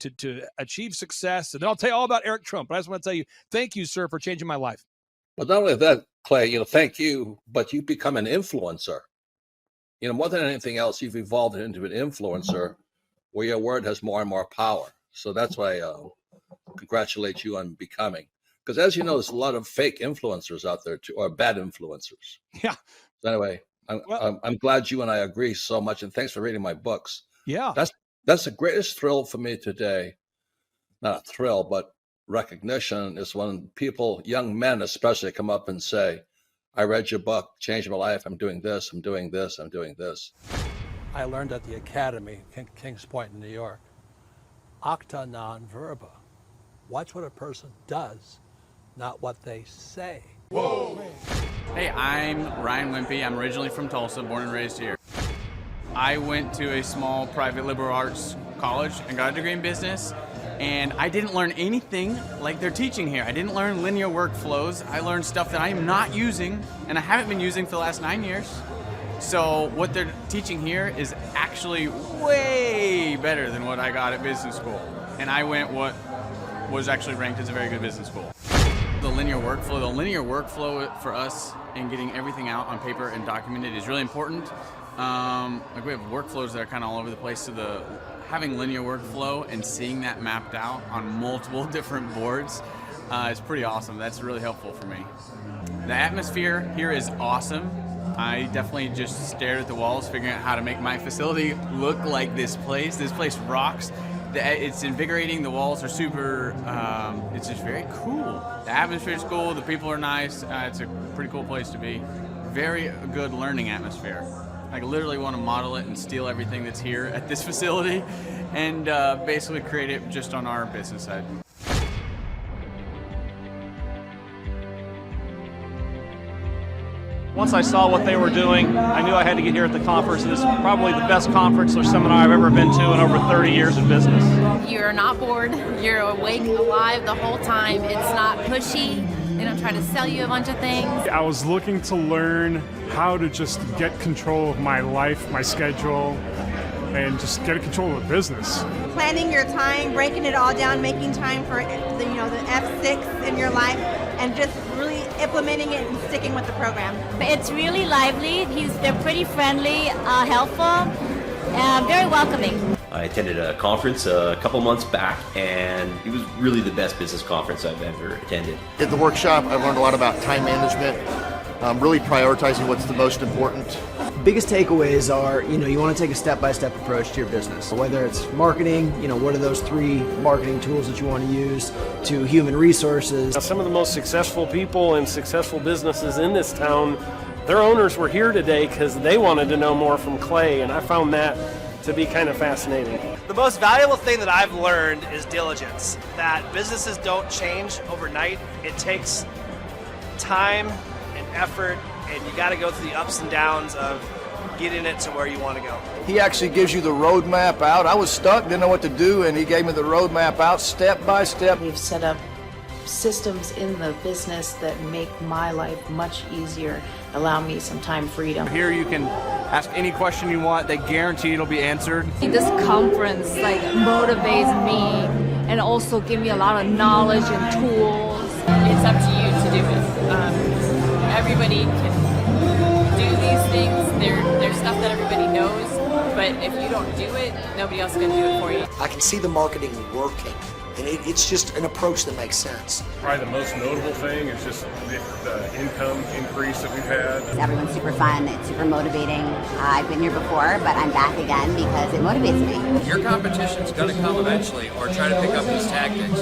achieve success. And then I'll tell you all about Eric Trump. But I just want to tell you, thank you, sir, for changing my life. But not only that, Clay, thank you, but you become an influencer. More than anything else, you've evolved into an influencer where your word has more and more power. So that's why I congratulate you on becoming. Because as you know, there's a lot of fake influencers out there too, or bad influencers. Yeah. So anyway, I'm glad you and I agree so much, and thanks for reading my books. Yeah. That's the greatest thrill for me today. Not a thrill, but recognition is when people, young men especially, come up and say, "I read your book, changed my life. I'm doing this, I'm doing this, I'm doing this." I learned at the Academy, Kings Point in New York, acta non verba. Watch what a person does, not what they say. Whoa. Hey, I'm Ryan Wimpy. I'm originally from Tulsa, born and raised here. I went to a small private liberal arts college and got a degree in business. And I didn't learn anything like they're teaching here. I didn't learn linear workflows. I learned stuff that I am not using, and I haven't been using for the last 9 years. So what they're teaching here is actually way better than what I got at business school. And I went what was actually ranked as a very good business school. The linear workflow for us in getting everything out on paper and documented is really important. Like we have workflows that are kind of all over the place, so having linear workflow and seeing that mapped out on multiple different boards is pretty awesome. That's really helpful for me. The atmosphere here is awesome. I definitely just stared at the walls, figuring out how to make my facility look like this place. This place rocks. It's invigorating. The walls are super, it's just very cool. The atmosphere is cool. The people are nice. It's a pretty cool place to be. Very good learning atmosphere. I literally want to model it and steal everything that's here at this facility and basically create it just on our business side. Once I saw what they were doing, I knew I had to get here at the conference. This is probably the best conference or seminar I've ever been to in over 30 years of business. You're not bored. You're awake, alive the whole time. It's not pushy. They don't try to sell you a bunch of things. I was looking to learn how to just get control of my life, my schedule, and just get control of the business. Planning your time, breaking it all down, making time for the F6 in your life, and just really implementing it and sticking with the program. It's really lively. They're pretty friendly, helpful, very welcoming. I attended a conference a couple months back, and it was really the best business conference I've ever attended. At the workshop, I learned a lot about time management, really prioritizing what's the most important. Biggest takeaways are, you want to take a step-by-step approach to your business. Whether it's marketing, what are those 3 marketing tools that you want to use, to human resources. Now, some of the most successful people and successful businesses in this town, their owners were here today because they wanted to know more from Clay, and I found that to be kind of fascinating. The most valuable thing that I've learned is diligence. That businesses don't change overnight. It takes time and effort, and you got to go through the ups and downs of getting it to where you want to go. He actually gives you the roadmap out. I was stuck, didn't know what to do, and he gave me the roadmap out step by step. We've set up systems in the business that make my life much easier, allow me some time freedom. Here you can ask any question you want. They guarantee it'll be answered. This conference motivates me and also give me a lot of knowledge and tools. It's up to you to do it. Everybody can do these things. There's stuff that everybody knows, but if you don't do it, nobody else is going to do it for you. I can see the marketing working, and it's just an approach that makes sense. Probably the most notable thing is just the income increase that we've had. Everyone's super fun, it's super motivating. I've been here before, but I'm back again because it motivates me. Your competition's going to come eventually, or try to pick up these tactics.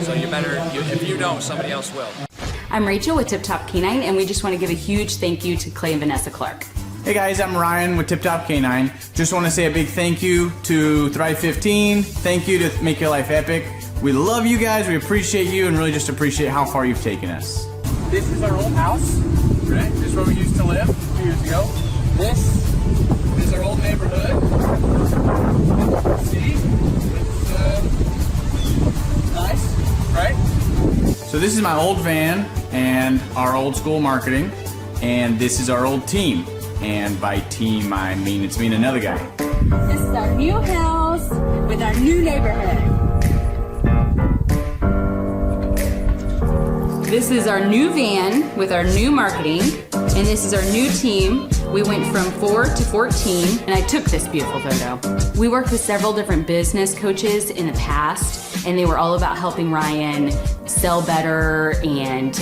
So if you don't, somebody else will. I'm Rachel with Tip Top Canine, and we just want to give a huge thank you to Clay and Vanessa Clark. Hey guys, I'm Ryan with Tip Top Canine. Just want to say a big thank you to Thrive 15. Thank you to Make Your Life Epic. We love you guys, we appreciate you, and really just appreciate how far you've taken us. This is our old house, right? This is where we used to live 2 years ago. This is our old neighborhood. See? It's nice, right? So this is my old van and our old school marketing, and this is our old team. And by team, I mean it's me and another guy. This is our new house with our new neighborhood. This is our new van with our new marketing, and this is our new team. We went from 4 to 14, and I took this beautiful photo. We worked with several different business coaches in the past, and they were all about helping Ryan sell better and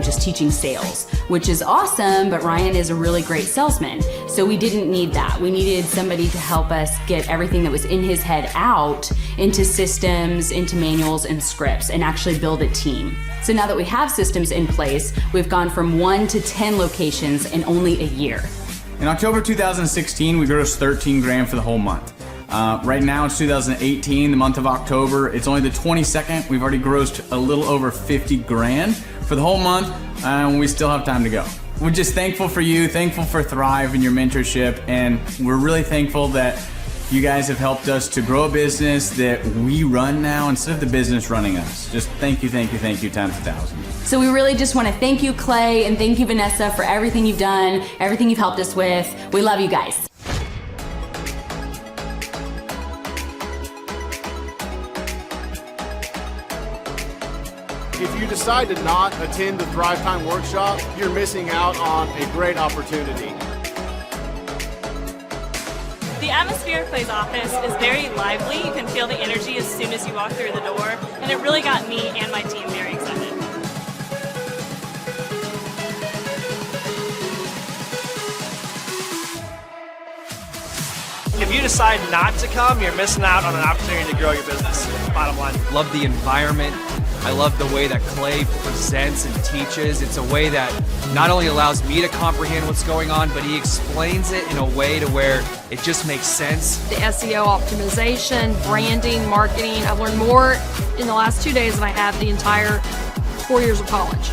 just teaching sales, which is awesome, but Ryan is a really great salesman. So we didn't need that. We needed somebody to help us get everything that was in his head out into systems, into manuals and scripts, and actually build a team. So now that we have systems in place, we've gone from 1 to 10 locations in only a year. In October 2016, we grossed 13 grand for the whole month. Right now it's 2018, the month of October. It's only the 22nd. We've already grossed a little over 50 grand for the whole month, and we still have time to go. We're just thankful for you, thankful for Thrive and your mentorship, and we're really thankful that you guys have helped us to grow a business that we run now instead of the business running us. Just thank you times 1,000. So we really just want to thank you, Clay, and thank you, Vanessa, for everything you've done, everything you've helped us with. We love you guys. If you decide to not attend the Thrive Time workshop, you're missing out on a great opportunity. The atmosphere of Clay's office is very lively. You can feel the energy as soon as you walk through the door, and it really got me and my team very excited. If you decide not to come, you're missing out on an opportunity to grow your business. Bottom line. Love the environment. I love the way that Clay presents and teaches. It's a way that not only allows me to comprehend what's going on, but he explains it in a way to where it just makes sense. The SEO optimization, branding, marketing. I've learned more in the last 2 days than I have the entire 4 years of college.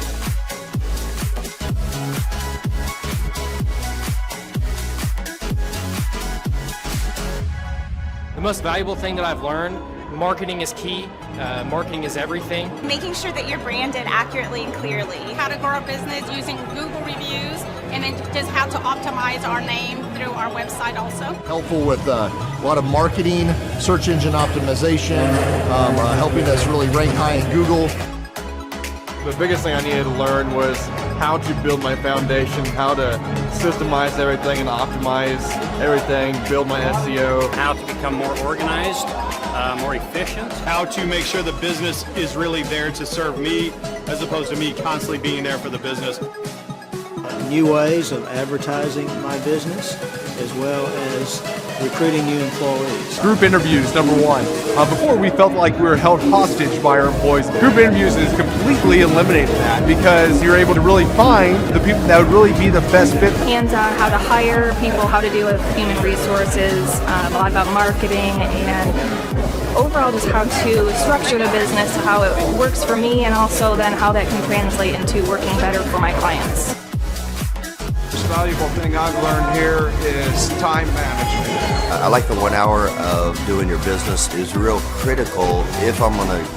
The most valuable thing that I've learned, marketing is key. Marketing is everything. Making sure that you're branded accurately and clearly. How to grow a business using Google reviews, and then just how to optimize our name through our website also. Helpful with a lot of marketing, search engine optimization, helping us really rank high in Google. The biggest thing I needed to learn was how to build my foundation, how to systemize everything and optimize everything, build my SEO. How to become more organized, more efficient. How to make sure the business is really there to serve me as opposed to me constantly being there for the business. New ways of advertising my business, as well as recruiting new employees. Group interviews, number one. Before we felt like we were held hostage by our employees. Group interviews has completely eliminated that because you're able to really find the people that would really be the best fit. Hands-on how to hire people, how to deal with human resources, a lot about marketing, and overall just how to structure the business, how it works for me, and also then how that can translate into working better for my clients. The most valuable thing I've learned here is time management. I like the 1 hour of doing your business is real critical if I'm going to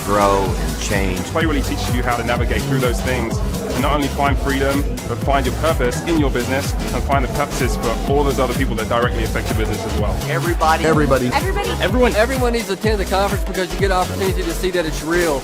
grow and change. Clay really teaches you how to navigate through those things. Not only find freedom, but find your purpose in your business and find the purposes for all those other people that directly affect your business as well. Everybody. Everybody. Everyone needs to attend the conference because you get an opportunity to see that it's real.